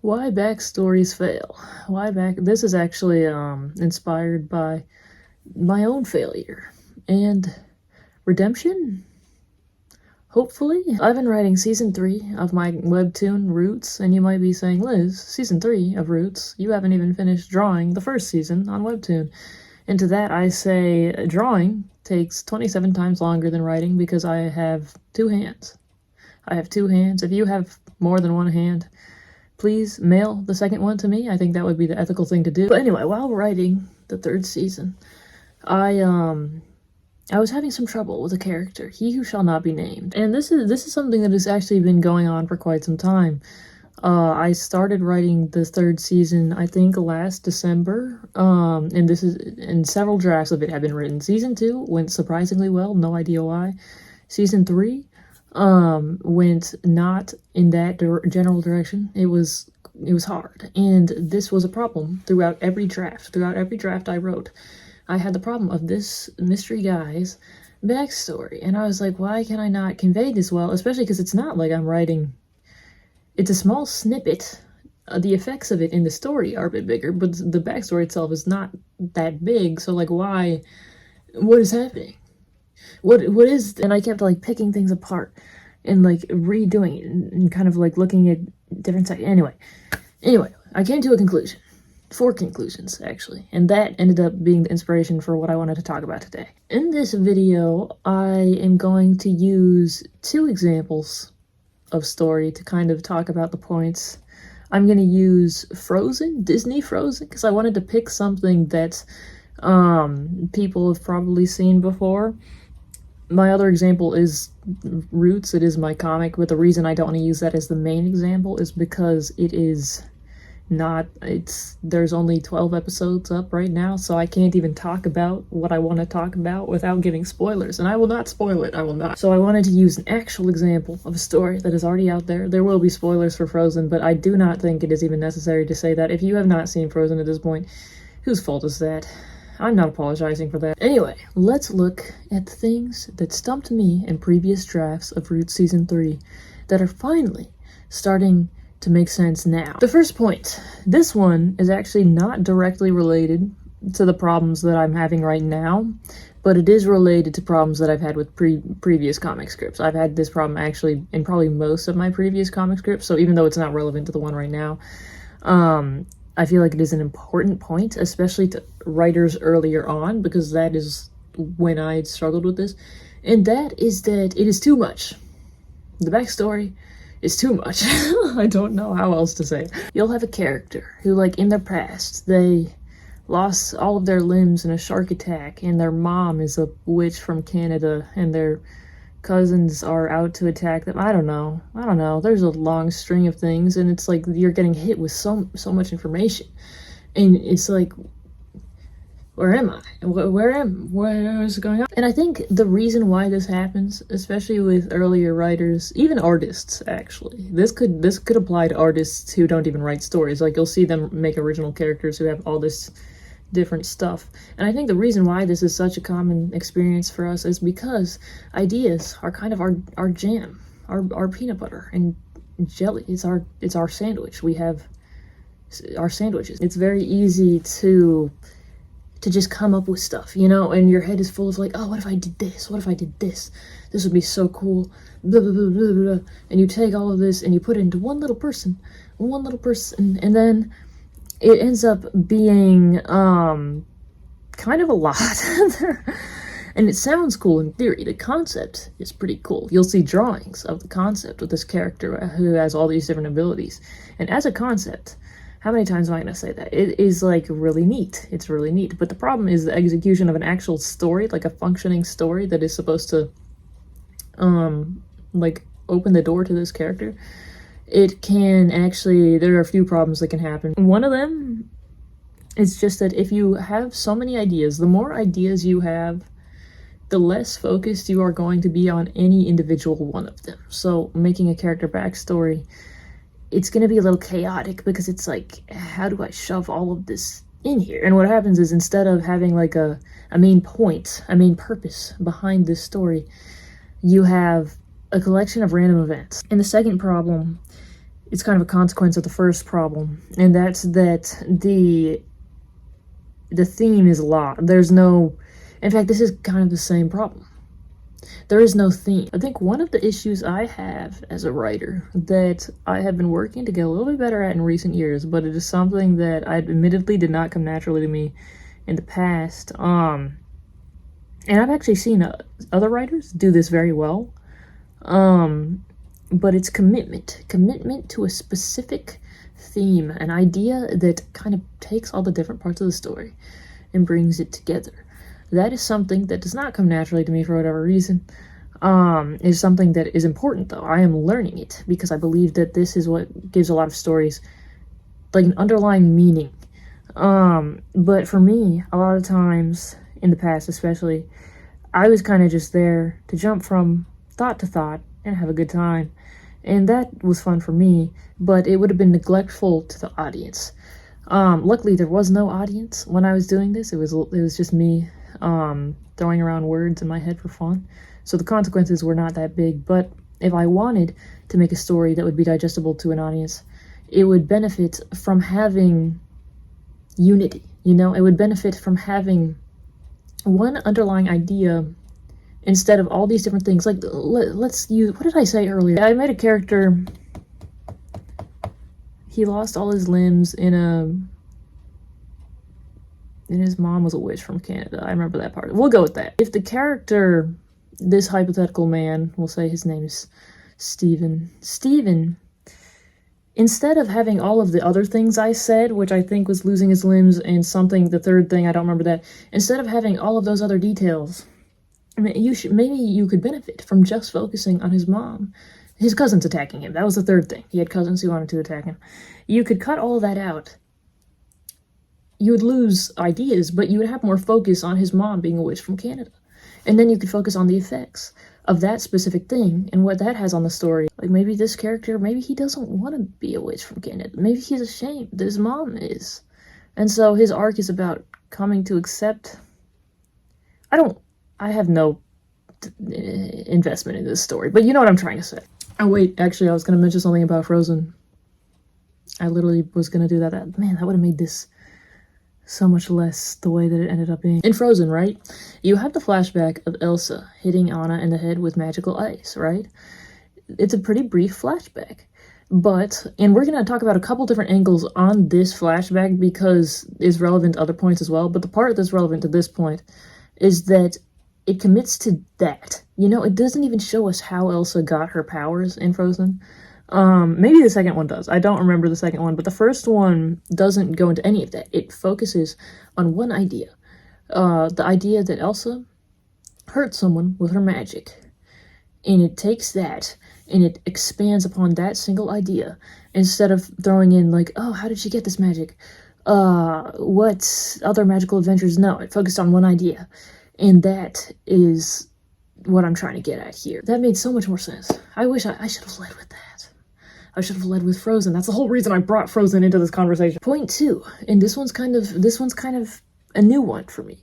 Why backstories fail. This is actually inspired by my own failure and redemption. Hopefully. I've been writing season 3 of my webtoon Roots, and you might be saying, Liz, season 3 of Roots, you haven't even finished drawing the first season on webtoon. And to that I say, drawing takes 27 times longer than writing because I have 2 hands. I have 2 hands. If you have more than 1 hand, please mail the second one to me. I think that would be the ethical thing to do. But anyway, while writing the 3rd season, I was having some trouble with a character, he who shall not be named. And this is something that has actually been going on for quite some time. I started writing the 3rd season, I think, last December, and several drafts of it have been written. Season 2 went surprisingly well, no idea why. Season 3 went not in that general direction. It was hard, and this was a problem throughout every draft. Throughout every draft I wrote, I had the problem of this mystery guy's backstory, and I was like, why can I not convey this well? Especially because it's not like I'm writing. It's a small snippet. The effects of it in the story are a bit bigger, but the backstory itself is not that big. So like, why? What is happening? What is? And I kept like picking things apart and like redoing it and kind of like looking at different sides. Anyway, I came to a conclusion. 4 conclusions, actually, and that ended up being the inspiration for what I wanted to talk about today. In this video, I am going to use 2 examples of story to kind of talk about the points. I'm going to use Frozen, Disney Frozen, because I wanted to pick something that people have probably seen before. My other example is Roots. It is my comic, but the reason I don't want to use that as the main example is because it is there's only 12 episodes up right now, so I can't even talk about what I want to talk about without giving spoilers, and I will not spoil it. I will not. So I wanted to use an actual example of a story that is already out there. There will be spoilers for Frozen, but I do not think it is even necessary to say that. If you have not seen Frozen at this point, whose fault is that? I'm not apologizing for that. Anyway, let's look at the things that stumped me in previous drafts of Roots Season 3 that are finally starting to make sense now. The first point, this one is actually not directly related to the problems that I'm having right now, but it is related to problems that I've had with previous comic scripts. I've had this problem actually in probably most of my previous comic scripts, so even though it's not relevant to the one right now, I feel like it is an important point, especially to writers earlier on, because that is when I struggled with this, and that is that it is too much. The backstory is too much. I don't know how else to say it. You'll have a character who, like, in their past, they lost all of their limbs in a shark attack, and their mom is a witch from Canada, and their cousins are out to attack them. I don't know. There's a long string of things, and it's like you're getting hit with so much information. And it's like, where am I? Where is going on? And I think the reason why this happens, especially with earlier writers, even artists, actually, this could apply to artists who don't even write stories. Like, you'll see them make original characters who have all this different stuff. And I think the reason why this is such a common experience for us is because ideas are kind of our jam, our peanut butter and jelly. It's our sandwich. We have our sandwiches. It's very easy to just come up with stuff, you know, and your head is full of like, oh, what if I did this? What if I did this? This would be so cool, blah, blah, blah, blah, blah. And you take all of this and you put it into one little person, and then it ends up being kind of a lot. And it sounds cool in theory. The concept is pretty cool. You'll see drawings of the concept of this character who has all these different abilities. And as a concept, how many times am I going to say that? It is, like, really neat. It's really neat. But the problem is the execution of an actual story, like a functioning story that is supposed to, like, open the door to this character. It can actually, there are a few problems that can happen. One of them is just that if you have so many ideas, the more ideas you have, the less focused you are going to be on any individual one of them. So making a character backstory, it's going to be a little chaotic because it's like, how do I shove all of this in here? And what happens is, instead of having like a main point, a main purpose behind this story, you have a collection of random events. And the second problem it's kind of a consequence of the first problem, and that's that the theme is lost. There's no, in fact, this is kind of the same problem. There is no theme. I think one of the issues I have as a writer that I have been working to get a little bit better at in recent years, but it is something that I admittedly did not come naturally to me in the past. And I've actually seen other writers do this very well. But it's commitment to a specific theme, an idea that kind of takes all the different parts of the story and brings it together. That is something that does not come naturally to me for whatever reason. It's something that is important, though. I am learning it because I believe that this is what gives a lot of stories like an underlying meaning. But for me, a lot of times in the past especially, I was kind of just there to jump from thought to thought and have a good time. And that was fun for me, but it would have been neglectful to the audience. Luckily, there was no audience when I was doing this. It was just me throwing around words in my head for fun. So the consequences were not that big, but if I wanted to make a story that would be digestible to an audience, it would benefit from having unity, you know? It would benefit from having one underlying idea instead of all these different things. Like, let's use, what did I say earlier? I made a character, he lost all his limbs and his mom was a witch from Canada. I remember that part. We'll go with that. If the character, this hypothetical man, we'll say his name is Steven, instead of having all of the other things I said, which I think was losing his limbs and something, the third thing, I don't remember that, instead of having all of those other details, I mean, maybe you could benefit from just focusing on his mom. His cousins attacking him. That was the third thing. He had cousins who wanted to attack him. You could cut all of that out. You would lose ideas, but you would have more focus on his mom being a witch from Canada. And then you could focus on the effects of that specific thing and what that has on the story. Like, maybe this character, maybe he doesn't want to be a witch from Canada. Maybe he's ashamed that his mom is. And so his arc is about coming to accept... I have no investment in this story, but you know what I'm trying to say. Oh wait, actually I was going to mention something about Frozen. I literally was going to do that. Man, that would have made this so much less the way that it ended up being. In Frozen, right? You have the flashback of Elsa hitting Anna in the head with magical ice, right? It's a pretty brief flashback. And we're going to talk about a couple different angles on this flashback because it's relevant to other points as well, but the part that's relevant to this point is that it commits to that. You know, it doesn't even show us how Elsa got her powers in Frozen. Maybe the second one does. I don't remember the second one, but the first one doesn't go into any of that. It focuses on one idea. The idea that Elsa hurt someone with her magic. And it takes that and it expands upon that single idea instead of throwing in like, oh, how did she get this magic? What other magical adventures? No, it focused on one idea. And that is what I'm trying to get at here. That made so much more sense. I wish I should have led with that. I should have led with Frozen. That's the whole reason I brought Frozen into this conversation. Point 2, and this one's kind of a new one for me.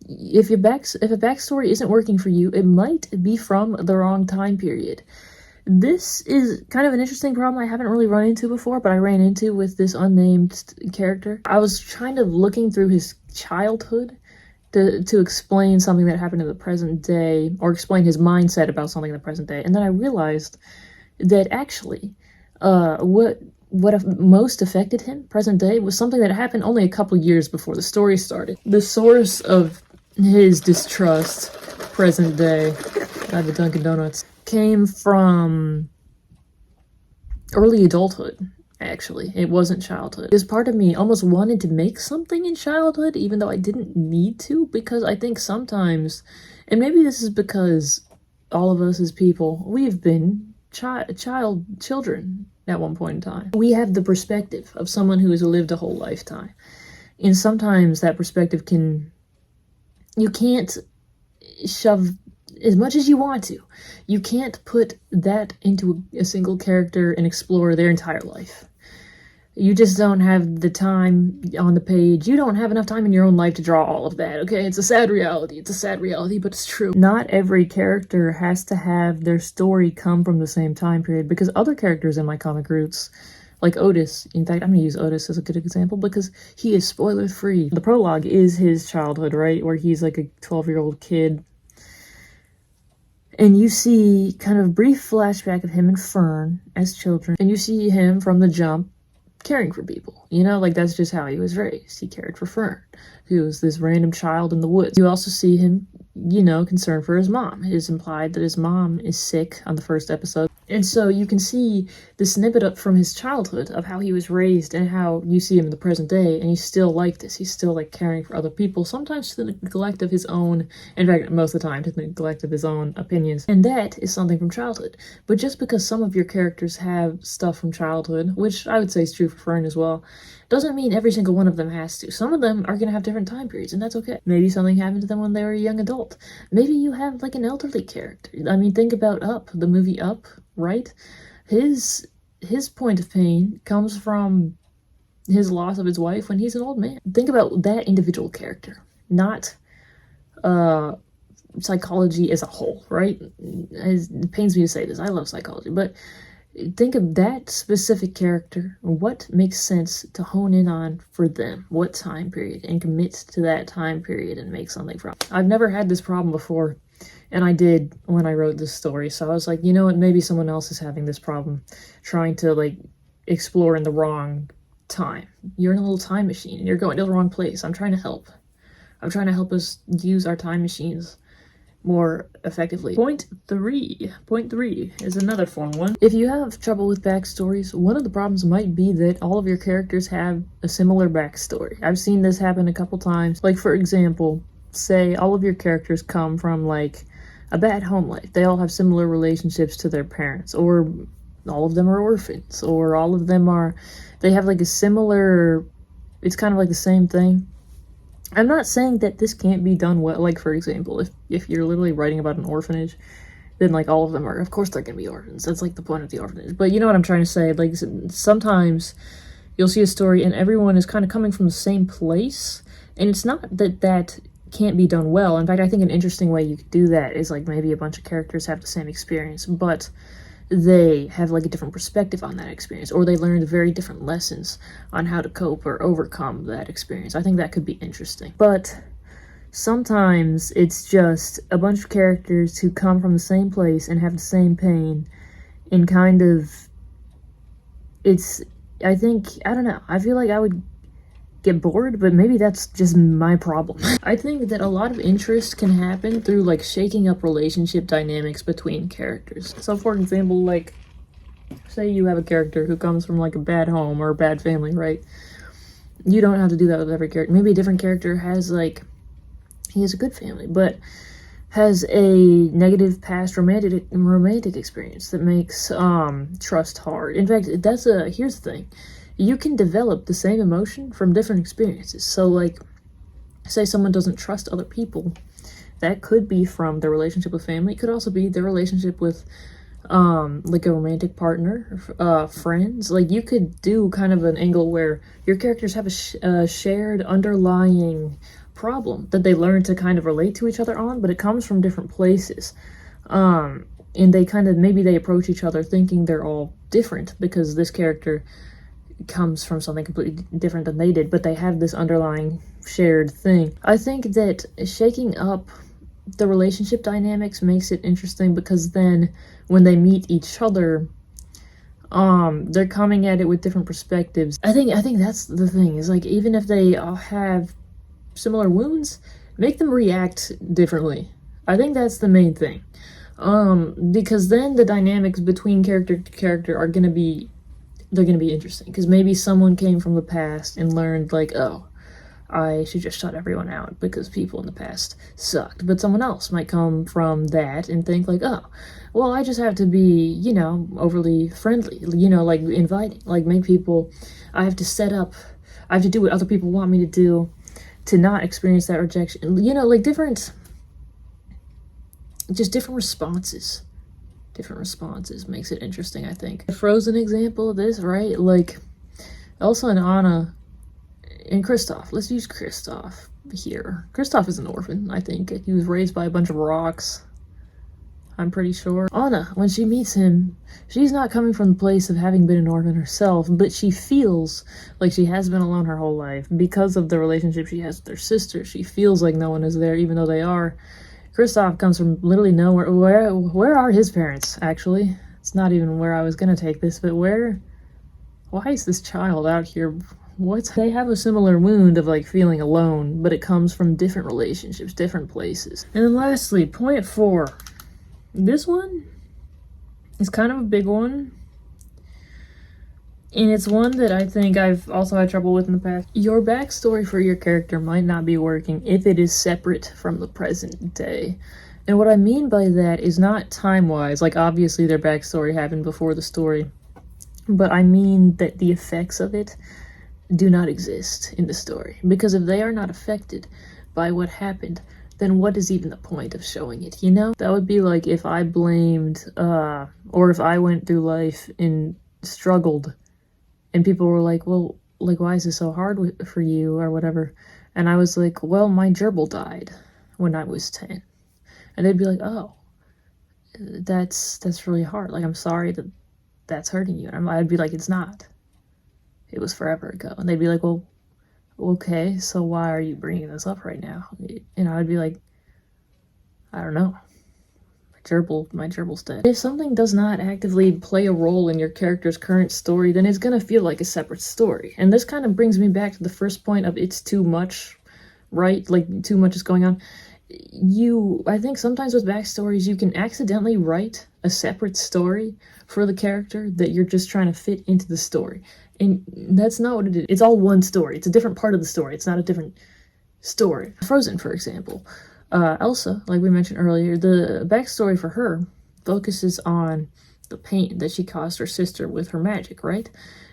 If a backstory isn't working for you, it might be from the wrong time period. This is kind of an interesting problem I haven't really run into before, but I ran into with this unnamed character. I was kind of looking through his childhood to explain something that happened in the present day, or explain his mindset about something in the present day, and then I realized that actually what most affected him present day was something that happened only a couple years before the story started. The source of his distrust present day, I have a Dunkin' Donuts, came from early adulthood. Actually, it wasn't childhood. Because part of me almost wanted to make something in childhood, even though I didn't need to, because I think sometimes, and maybe this is because all of us as people, we've been children at one point in time. We have the perspective of someone who has lived a whole lifetime. And sometimes that perspective you can't shove as much as you want to. You can't put that into a single character and explore their entire life. You just don't have the time on the page. You don't have enough time in your own life to draw all of that, okay? It's a sad reality. It's a sad reality, but it's true. Not every character has to have their story come from the same time period, because other characters in my comic roots, like Otis, in fact, I'm gonna use Otis as a good example because he is spoiler-free. The prologue is his childhood, right? Where he's like a 12-year-old kid. And you see kind of a brief flashback of him and Fern as children. And you see him from the jump caring for people, you know, like that's just how he was raised. He cared for Fern, who was this random child in the woods. You also see him, you know, concerned for his mom. It is implied that his mom is sick on the first episode. And so you can see the snippet up from his childhood of how he was raised and how you see him in the present day, and he's still like this. He's still like caring for other people, sometimes to the neglect of his own, in fact, most of the time to the neglect of his own opinions. And that is something from childhood. But just because some of your characters have stuff from childhood, which I would say is true for Fern as well, doesn't mean every single one of them has to. Some of them are going to have different time periods, and that's okay. Maybe something happened to them when they were a young adult. Maybe you have like an elderly character. I mean, think about Up, the movie Up, right? His point of pain comes from his loss of his wife when he's an old man. Think about that individual character, not psychology as a whole, right? It pains me to say this. I love psychology, but think of that specific character. What makes sense to hone in on for them? What time period? And commit to that time period and make something from it. I've never had this problem before, and I did when I wrote this story. So I was like, you know what? Maybe someone else is having this problem, trying to like explore in the wrong time. You're in a little time machine and you're going to the wrong place. I'm trying to help. I'm trying to help us use our time machines more effectively. Point three is another fun one. If you have trouble with backstories, one of the problems might be that all of your characters have a similar backstory. I've seen this happen a couple times. Like, for example, say all of your characters come from like a bad home life. They all have similar relationships to their parents, or all of them are orphans, or all of them are, they have like a similar, it's kind of like the same thing. I'm not saying that this can't be done well. Like, for example, if you're literally writing about an orphanage, then like all of them are, of course they're gonna be orphans. That's like the point of the orphanage. But you know what I'm trying to say? Like, sometimes you'll see a story and everyone is kind of coming from the same place, and it's not that that can't be done well. In fact, I think an interesting way you could do that is like maybe a bunch of characters have the same experience, but they have like a different perspective on that experience, or they learned very different lessons on how to cope or overcome that experience. I think that could be interesting. But sometimes it's just a bunch of characters who come from the same place and have the same pain, and kind of, it's, I think, I don't know, I feel like I would get bored, but maybe that's just my problem. I think that a lot of interest can happen through like shaking up relationship dynamics between characters. So for example, like say you have a character who comes from like a bad home or a bad family, right? You don't have to do that with every character. Maybe a different character has like, he has a good family, but has a negative past romantic experience that makes trust hard. In fact, here's the thing. You can develop the same emotion from different experiences. So like, say someone doesn't trust other people. That could be from their relationship with family. It could also be their relationship with like a romantic partner, friends. Like, you could do kind of an angle where your characters have a shared underlying problem that they learn to kind of relate to each other on, but it comes from different places. And they kind of, maybe they approach each other thinking they're all different because this character comes from something completely different than they did, but they have this underlying shared thing. I think that shaking up the relationship dynamics makes it interesting, because then when they meet each other, they're coming at it with different perspectives. I think that's the thing, is like, even if they all have similar wounds, make them react differently. I think that's the main thing. Because then the dynamics between character to character are gonna be, they're going to be interesting, because maybe someone came from the past and learned like, oh, I should just shut everyone out because people in the past sucked. But someone else might come from that and think like, oh, well, I just have to be, you know, overly friendly, you know, like inviting, like make people, I have to do what other people want me to do to not experience that rejection. You know, like different responses. Different responses makes it interesting, I think. A Frozen example of this, right? Like, Elsa and Anna and Kristoff. Let's use Kristoff here. Kristoff is an orphan, I think. He was raised by a bunch of rocks, I'm pretty sure. Anna, when she meets him, she's not coming from the place of having been an orphan herself, but she feels like she has been alone her whole life. Because of the relationship she has with her sister, she feels like no one is there, even though they are. Kristoff comes from literally nowhere. Where are his parents, actually? It's not even where I was gonna take this, but where? Why is this child out here? What? They have a similar wound of like feeling alone, but it comes from different relationships, different places. And then lastly, point 4. This one is kind of a big one, and it's one that I think I've also had trouble with in the past. Your backstory for your character might not be working if it is separate from the present day. And what I mean by that is not time-wise, like obviously their backstory happened before the story, but I mean that the effects of it do not exist in the story. Because if they are not affected by what happened, then what is even the point of showing it, you know? That would be like if I blamed, or if I went through life and struggled, and people were like, well, like, why is this so hard for you, or whatever? And I was like, well, my gerbil died when I was 10. And they'd be like, oh, that's really hard. Like, I'm sorry that that's hurting you. And I'd be like, it's not. It was forever ago. And they'd be like, well, okay, so why are you bringing this up right now? And I'd be like, I don't know. My gerbil's dead. If something does not actively play a role in your character's current story, then it's gonna feel like a separate story. And this kind of brings me back to the first point of it's too much, right? Like, too much is going on. I think sometimes with backstories, you can accidentally write a separate story for the character that you're just trying to fit into the story. And that's not what it is. It's all one story. It's a different part of the story. It's not a different story. Frozen, for example. Elsa, like we mentioned earlier, the backstory for her focuses on the pain that she caused her sister with her magic, right?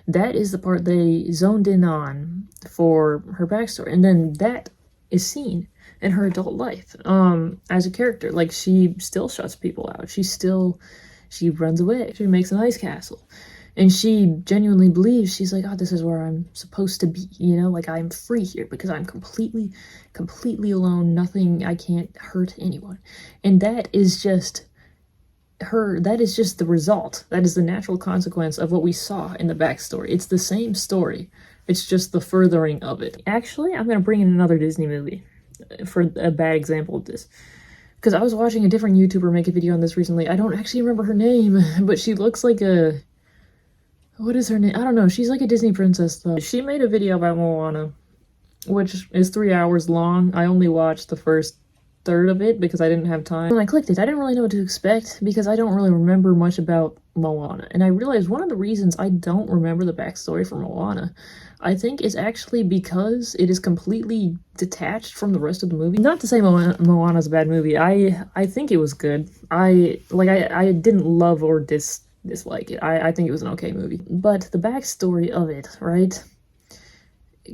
That is the part they zoned in on for her backstory. And then that is seen in her adult life as a character. Like, she still shuts people out. She runs away. She makes an ice castle. And she genuinely believes, she's like, oh, this is where I'm supposed to be, you know? Like, I'm free here because I'm completely alone. Nothing, I can't hurt anyone. And that is just the result. That is the natural consequence of what we saw in the backstory. It's the same story. It's just the furthering of it. Actually, I'm going to bring in another Disney movie for a bad example of this. Because I was watching a different YouTuber make a video on this recently. I don't actually remember her name, but she looks like a... What is her name? I don't know. She's like a Disney princess, though. She made a video about Moana, which is 3 hours long. I only watched the first third of it because I didn't have time. When I clicked it, I didn't really know what to expect because I don't really remember much about Moana. And I realized one of the reasons I don't remember the backstory for Moana, I think, is actually because it is completely detached from the rest of the movie. Not to say Moana's a bad movie. I think it was good. I didn't love or dislike it. I think it was an okay movie. But the backstory of it, right,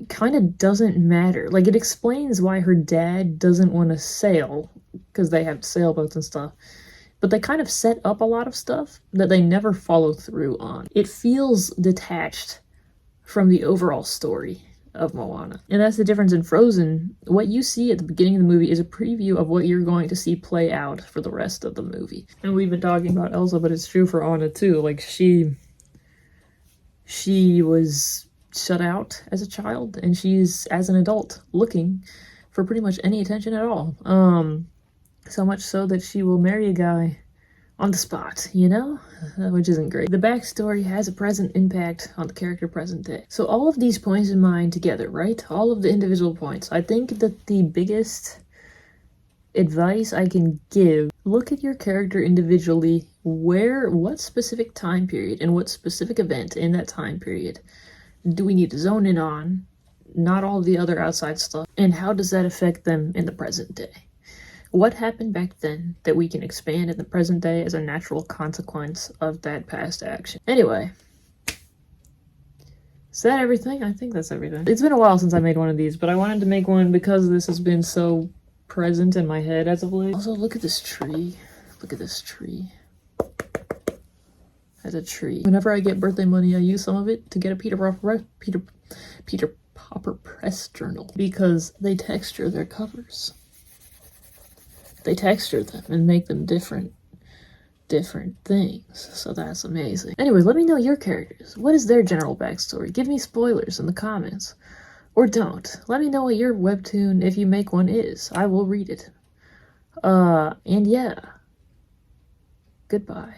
kind of doesn't matter. Like, it explains why her dad doesn't want to sail, because they have sailboats and stuff. But they kind of set up a lot of stuff that they never follow through on. It feels detached from the overall story of Moana. And that's the difference in Frozen. What you see at the beginning of the movie is a preview of what you're going to see play out for the rest of the movie. And we've been talking about Elsa, but it's true for Anna too. Like, she was shut out as a child, and she's, as an adult, looking for pretty much any attention at all. So much so that she will marry a guy on the spot, you know? Which isn't great. The backstory has a present impact on the character present day. So all of these points in mind together, right? All of the individual points. I think that the biggest advice I can give, look at your character individually. What specific time period and what specific event in that time period do we need to zone in on? Not all the other outside stuff. And how does that affect them in the present day? What happened back then that we can expand in the present day as a natural consequence of that past action? Anyway, is that everything? I think that's everything. It's been a while since I made one of these, but I wanted to make one because this has been so present in my head as of late. Also, look at this tree. Look at this tree. as a tree. Whenever I get birthday money, I use some of it to get a Peter Popper press journal because they texture their covers. They texture them and make them different things, so that's amazing. Anyways, let me know your characters. What is their general backstory? Give me spoilers in the comments. Or don't. Let me know what your webtoon, if you make one, is. I will read it. And yeah. Goodbye.